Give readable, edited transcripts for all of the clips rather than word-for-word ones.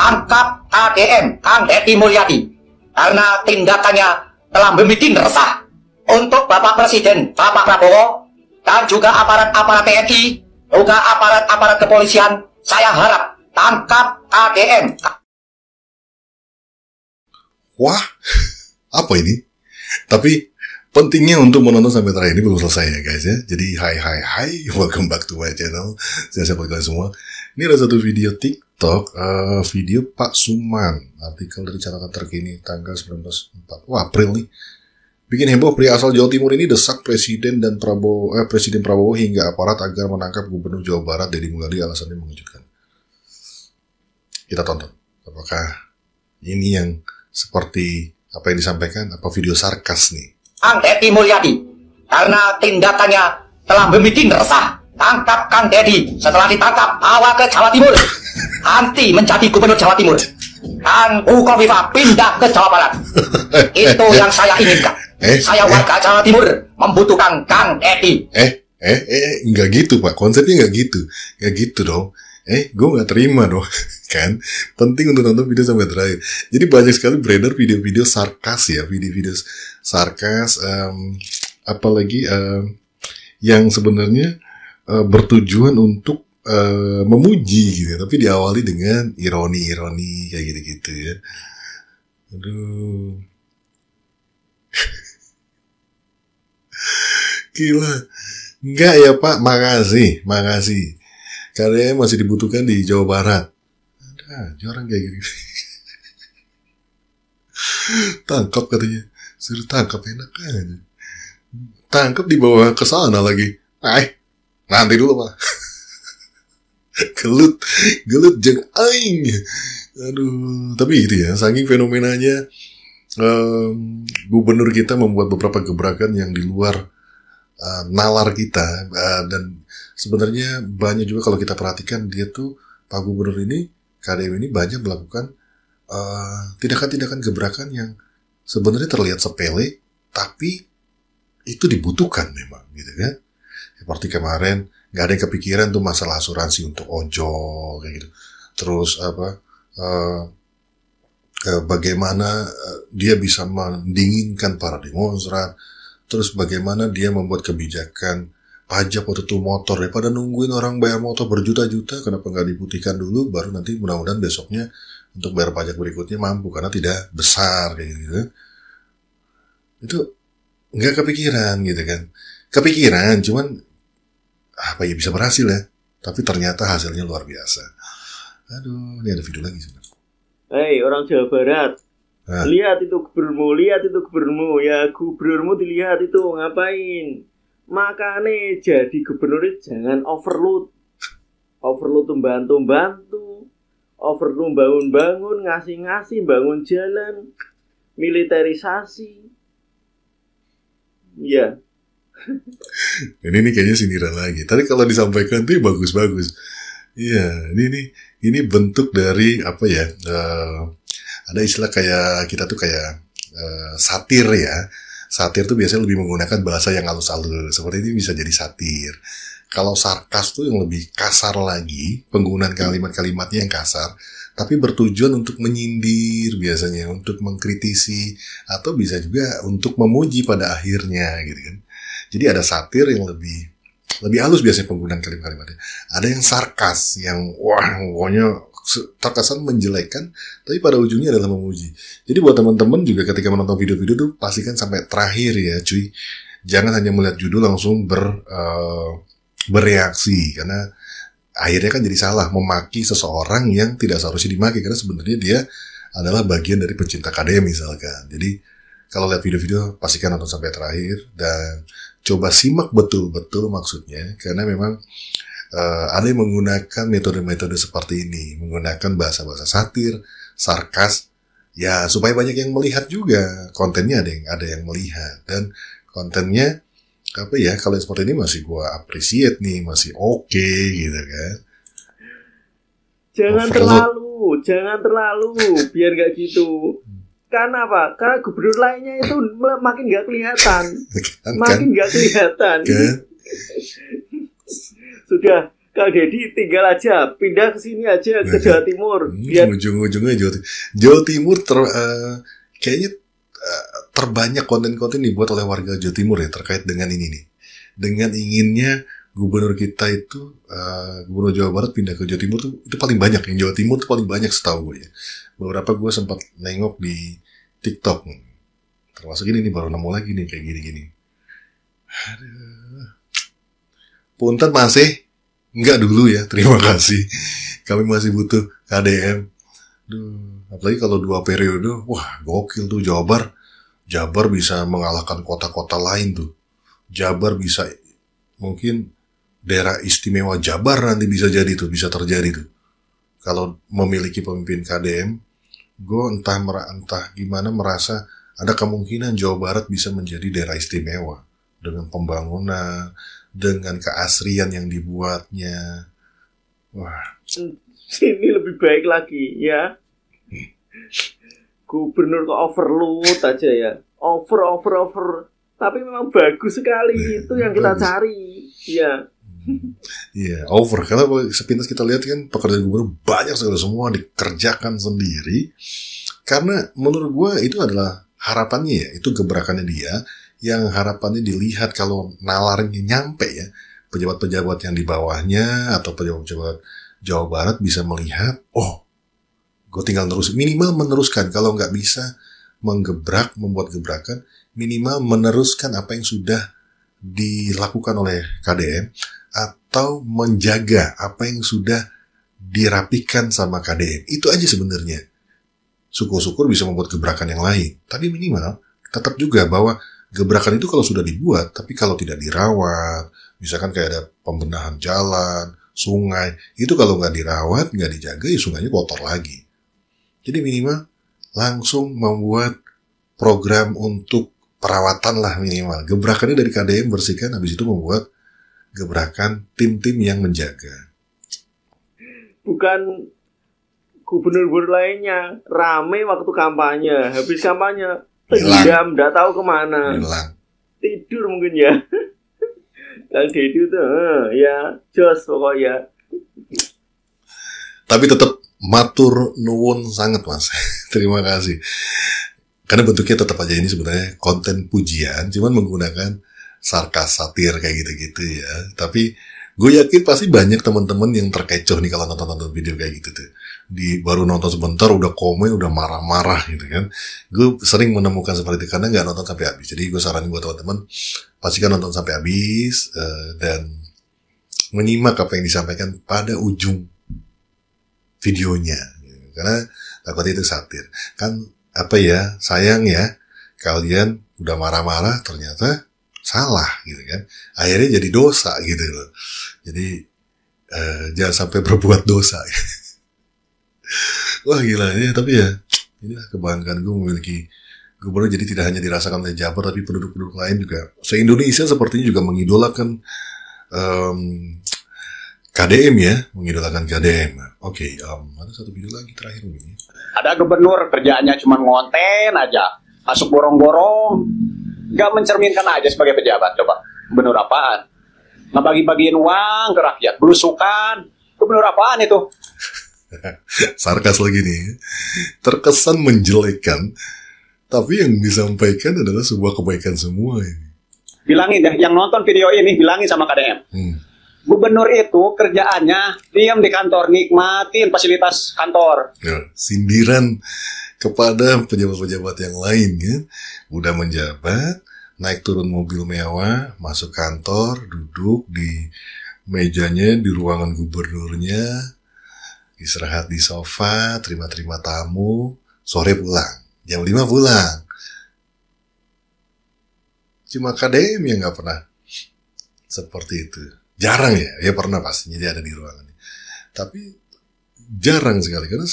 tangkap KDM, Kang Deddy Mulyadi, karena tindakannya telah membuat resah untuk Bapak Presiden, Bapak Prabowo, dan juga aparat-aparat TNI, juga aparat-aparat kepolisian. Saya harap tangkap KDM. Wah, apa ini? Tapi pentingnya untuk menonton sampai terakhir ini belum selesai ya guys ya. Jadi hai, welcome back to my channel. Saya siapa kalian semua. Ini ada satu video TikTok, video Pak Suman, artikel dari catatan terkini tanggal 19 April nih. Bikin heboh, pria asal Jawa Timur ini desak Presiden Prabowo hingga aparat agar menangkap Gubernur Jawa Barat Deddy Mulyadi, alasannya mengejutkan. Kita tonton. Apakah ini yang seperti apa yang disampaikan, apa video sarkas nih? Kang Deddy Mulyadi, karena tindakannya telah membuat resah. Tangkap Kang Deddy. Setelah ditangkap, bawa ke Jawa Timur. Nanti menjadi Gubernur Jawa Timur. Dan Bukoviva pindah ke Jawa Barat. Itu yang saya inginkan. Saya warga Jawa Timur membutuhkan Kang Deddy. Enggak gitu Pak, konsepnya enggak gitu. Enggak gitu dong. Gue nggak terima dong, kan? Penting untuk nonton video sampai terakhir. Jadi banyak sekali beredar video-video sarkas ya, video-video sarkas, apalagi yang sebenarnya bertujuan untuk memuji gitu, tapi diawali dengan ironi-ironi kayak gitu-gitu ya. Aduh, gila, enggak ya Pak, makasih. Karena masih dibutuhkan di Jawa Barat. Ada orang kayak gini. Tangkap katanya. Suruh tangkap enak aja. Tangkap dibawa ke sana lagi. Nanti dulu Pak. Gelut jeng aing. Aduh, tapi itu ya, saking fenomenanya gubernur kita membuat beberapa gebrakan yang di luar nalar kita, dan sebenarnya banyak juga kalau kita perhatikan dia tuh Pak Gubernur ini, KDM ini banyak melakukan tindakan-tindakan gebrakan yang sebenarnya terlihat sepele tapi itu dibutuhkan memang gitu kan. Seperti kemarin nggak ada yang kepikiran tuh masalah asuransi untuk ojol kayak gitu. Terus bagaimana dia bisa mendinginkan para demonstran. Terus bagaimana dia membuat kebijakan pajak waktu itu motor, daripada nungguin orang bayar motor berjuta-juta, kenapa nggak diputihkan dulu, baru nanti mudah-mudahan besoknya untuk bayar pajak berikutnya mampu, karena tidak besar kayak gitu. Itu nggak kepikiran gitu kan. Kepikiran, cuman apa ya, bisa berhasil ya, tapi ternyata hasilnya luar biasa. Aduh, ini ada video lagi sebenarnya. Hei orang Jawa Barat, lihat itu gubernurmu, ya gubernurmu dilihat itu ngapain? Makanya jadi gubernur jangan overload bantu, overload bangun, ngasih bangun jalan, militerisasi, ya. Ini kayaknya sindiran lagi. Tadi kalau disampaikan tuh bagus. Iya, ini bentuk dari apa ya? Ada istilah kayak kita tuh kayak satir ya. Satir tuh biasanya lebih menggunakan bahasa yang halus-halus. Seperti ini bisa jadi satir. Kalau sarkas tuh yang lebih kasar lagi, penggunaan kalimat-kalimatnya yang kasar, tapi bertujuan untuk menyindir biasanya, untuk mengkritisi, atau bisa juga untuk memuji pada akhirnya gitu kan. Jadi ada satir yang lebih halus biasanya penggunaan kalimat-kalimatnya. Ada yang sarkas, yang pokoknya terkesan menjelekkan, tapi pada ujungnya adalah memuji. Jadi buat teman-teman juga ketika menonton video-video tuh pastikan sampai terakhir ya cuy. Jangan hanya melihat judul langsung bereaksi, karena akhirnya kan jadi salah memaki seseorang yang tidak seharusnya dimaki, karena sebenarnya dia adalah bagian dari pecinta KDM misalkan. Jadi kalau lihat video-video pastikan nonton sampai terakhir dan coba simak betul-betul maksudnya, karena memang ada yang menggunakan metode-metode seperti ini, menggunakan bahasa-bahasa satir, sarkas, ya supaya banyak yang melihat juga. Kontennya ada yang melihat, dan kontennya apa ya, kalau seperti ini masih gua appreciate nih, masih oke gitu kan. Jangan terlalu, biar gak gitu. Karena apa? Karena gubernur lainnya itu makin gak kelihatan. Makin gak kelihatan. Kang Deddy tinggal aja pindah ke sini aja ke Jawa Timur. Biar ujung-ujungnya Jawa Timur kayaknya terbanyak konten-konten dibuat oleh warga Jawa Timur ya terkait dengan ini nih. Dengan inginnya gubernur kita itu gubernur Jawa Barat pindah ke Jawa Timur tuh itu paling banyak. Yang Jawa Timur tuh paling banyak setahu gue ya. Beberapa gue sempat nengok di TikTok. Termasuk ini nih baru nemu lagi nih kayak gini-gini. Aduh. Punten masih enggak dulu ya, terima kasih. Kami masih butuh KDM. Duh, apalagi kalau 2 periode, wah gokil tuh Jabar bisa mengalahkan kota-kota lain tuh. Jabar bisa, mungkin daerah istimewa Jabar nanti bisa jadi tuh, bisa terjadi tuh. Kalau memiliki pemimpin KDM, gue entah gimana merasa ada kemungkinan Jawa Barat bisa menjadi daerah istimewa. Dengan pembangunan, dengan keasrian yang dibuatnya. Wah. Ini lebih baik lagi ya. Gubernur kok overload aja ya. Over. Tapi memang bagus sekali itu yang kita cari. Ya. Iya, over. Karena sepintas kita lihat kan pekerjaan gubernur banyak sekali, semua dikerjakan sendiri. Karena menurut gue itu adalah harapannya ya, itu gebrakannya dia. Yang harapannya dilihat kalau nalarnya nyampe ya, pejabat-pejabat yang di bawahnya atau pejabat-pejabat Jawa Barat bisa melihat, oh, gue tinggal minimal meneruskan, kalau nggak bisa membuat gebrakan, minimal meneruskan apa yang sudah dilakukan oleh KDM atau menjaga apa yang sudah dirapikan sama KDM. Itu aja sebenarnya. Syukur-syukur bisa membuat gebrakan yang lain, tapi minimal tetap juga bahwa gebrakan itu kalau sudah dibuat, tapi kalau tidak dirawat, misalkan kayak ada pembenahan jalan, sungai, itu kalau nggak dirawat, nggak dijaga, ya sungainya kotor lagi. Jadi minimal langsung membuat program untuk perawatan lah minimal. Gebrakannya dari KDM bersihkan, habis itu membuat gebrakan tim-tim yang menjaga. Bukan gubernur-gubernur lainnya, rame waktu kampanye, habis kampanye, tenggelam, nggak tahu kemana. Hilang. Tidur mungkin ya. Kang Deddy tuh, ya, jos pokoknya. Tapi tetap matur nuwun sangat mas. Terima kasih. Karena bentuknya tetap aja ini sebenarnya konten pujian, cuman menggunakan sarkas, satir kayak gitu-gitu ya. Tapi gue yakin pasti banyak teman-teman yang terkecoh nih kalau nonton video kayak gitu tuh. Baru nonton sebentar udah komen, udah marah-marah gitu kan. Gue sering menemukan seperti itu karena nggak nonton sampai habis. Jadi gue saranin buat teman-teman pastikan nonton sampai habis dan menyimak apa yang disampaikan pada ujung videonya. Karena takutnya itu satir. Kan apa ya, sayang ya kalian udah marah-marah ternyata salah gitu kan. Akhirnya jadi dosa gitu loh. Jadi jangan sampai berbuat dosa. Wah gila ya, tapi ya inilah kebanggaan gue memiliki gubernur. Jadi tidak hanya dirasakan oleh Jabar, tapi penduduk-penduduk lain juga se-Indonesia sepertinya juga mengidolakan KDM ya, mengidolakan KDM. Oke, ada satu video lagi terakhir mungkin ya. Ada gubernur kerjaannya cuma ngonten aja, masuk borong-borong, nggak mencerminkan aja sebagai pejabat. Coba gubernur apaan? Ngebagi-bagiin uang ke rakyat, belusukan. Gubernur apaan itu? Sarkas lagi nih, terkesan menjelekan, tapi yang disampaikan adalah sebuah kebaikan semua ini. Bilangin deh, yang nonton video ini bilangin sama KDM. Gubernur itu kerjaannya diam di kantor, nikmatin fasilitas kantor. Ya, sindiran kepada pejabat-pejabat yang lain kan, udah menjabat, naik turun mobil mewah, masuk kantor, duduk di mejanya di ruangan gubernurnya, istirahat di sofa, terima-terima tamu, sore pulang, jam 5 pulang. Cuma KDM yang nggak pernah seperti itu. Jarang ya pernah pastinya dia ada di ruangannya. Tapi jarang sekali, karena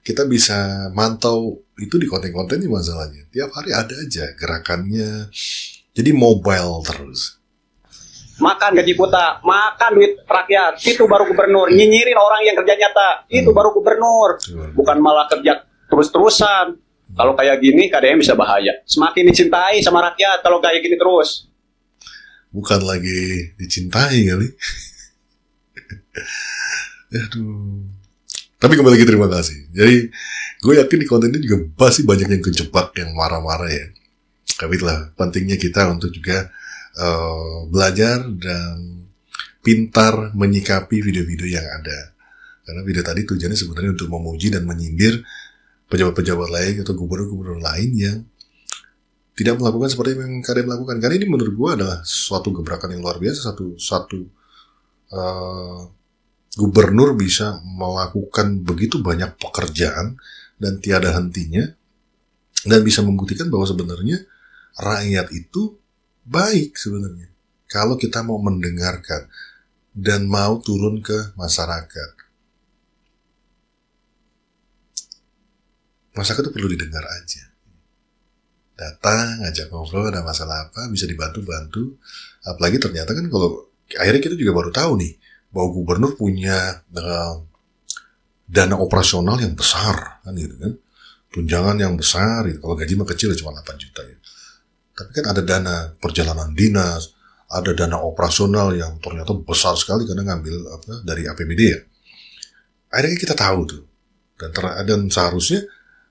kita bisa mantau itu di konten-kontennya masalahnya. Tiap hari ada aja gerakannya, jadi mobile terus. Makan gaji kuota, makan duit rakyat, itu baru gubernur. Nyinyirin orang yang kerja nyata, itu baru gubernur. Bukan malah kerja terus-terusan. Kalau kayak gini, KDM bisa bahaya. Semakin dicintai sama rakyat kalau kayak gini terus. Bukan lagi dicintai kali. Aduh. Tapi kembali lagi terima kasih. Jadi gue yakin di konten ini juga pasti banyak yang kejebak, yang marah-marah ya. Tapi itulah pentingnya kita untuk juga belajar dan pintar menyikapi video-video yang ada. Karena video tadi tujuannya sebenarnya untuk memuji dan menyindir pejabat-pejabat lain atau gubernur-gubernur lain yang tidak melakukan seperti yang kalian lakukan. Karena ini menurut gue adalah suatu gebrakan yang luar biasa. Satu gubernur bisa melakukan begitu banyak pekerjaan dan tiada hentinya, dan bisa membuktikan bahwa sebenarnya rakyat itu baik sebenarnya kalau kita mau mendengarkan dan mau turun ke masyarakat. Masyarakat itu perlu didengar aja. Datang, ngajak ngobrol, ada masalah apa, bisa dibantu-bantu. Apalagi ternyata kan kalau akhirnya kita juga baru tahu nih bahwa gubernur punya dana operasional yang besar, kan gitu kan, tunjangan yang besar. Gitu. Kalau gaji mah kecil cuma 8 juta ya. Tapi kan ada dana perjalanan dinas, ada dana operasional yang ternyata besar sekali karena ngambil dari APBD ya. Akhirnya kita tahu tuh, dan seharusnya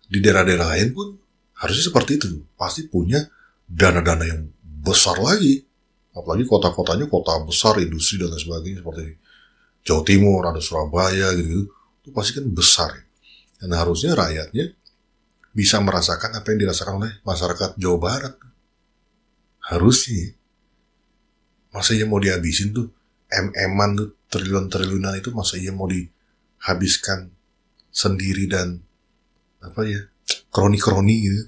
di daerah-daerah lain pun harusnya seperti itu, pasti punya dana-dana yang besar lagi. Apalagi kota-kotanya kota besar, industri dan lain sebagainya seperti Jawa Timur, ada Surabaya gitu-gitu, itu pasti kan besar. Dan harusnya rakyatnya bisa merasakan apa yang dirasakan oleh masyarakat Jawa Barat. Harusnya. Masa iya mau dihabisin tuh, MM-an tuh, triliun-triliunan itu masa iya mau dihabiskan sendiri dan kroni-kroni gitu.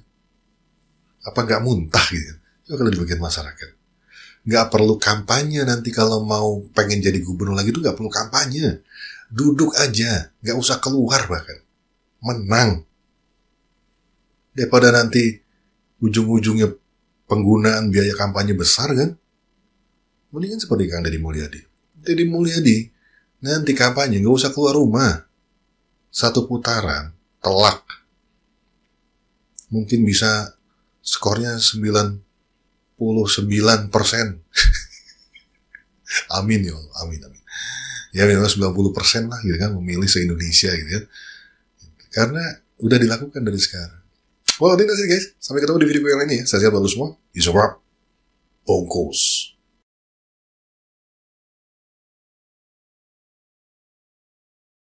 Apa gak muntah gitu. Itu kalau di bagian masyarakat. Gak perlu kampanye nanti kalau mau pengen jadi gubernur lagi tuh gak perlu kampanye. Duduk aja, gak usah keluar bahkan. Menang. Daripada nanti ujung-ujungnya penggunaan biaya kampanye besar kan. Mendingan seperti Kang Deddy Mulyadi. Deddy Mulyadi nanti kampanye gak usah keluar rumah. Satu putaran, telak. Mungkin bisa skornya 99%. Amin ya Allah, amin. Ya minimal 90% lah gitu kan, memilih se-Indonesia gitu ya. Karena udah dilakukan dari sekarang. Well, ini sih guys. Sampai ketemu di video yang lain ya. Saya siap lalu semua. Iso bongkos.